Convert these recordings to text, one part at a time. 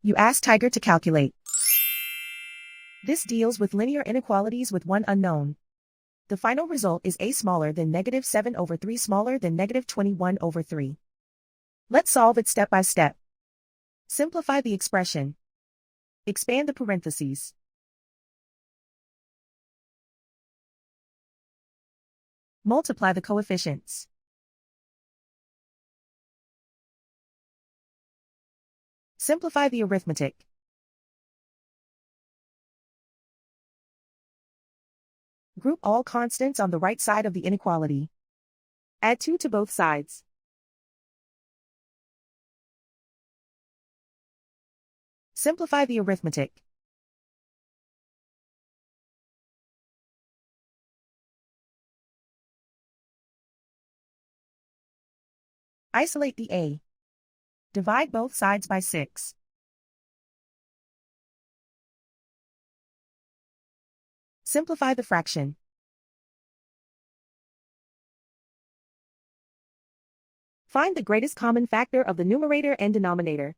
You ask Tiger to calculate. This deals with linear inequalities with one unknown. The final result is a smaller than -7/3 smaller than -21/3. Let's solve it step by step. Simplify the expression. Expand the parentheses. Multiply the coefficients. Simplify the arithmetic. Group all constants on the right side of the inequality. Add 2 to both sides. Simplify the arithmetic. Isolate the a. Divide both sides by 6. Simplify the fraction. Find the greatest common factor of the numerator and denominator.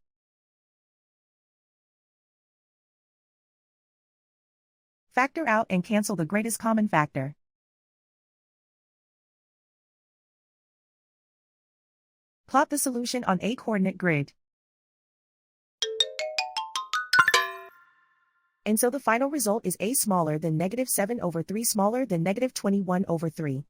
Factor out and cancel the greatest common factor. Plot the solution on a coordinate grid. And so the final result is a smaller than -7/3 smaller than -21/3.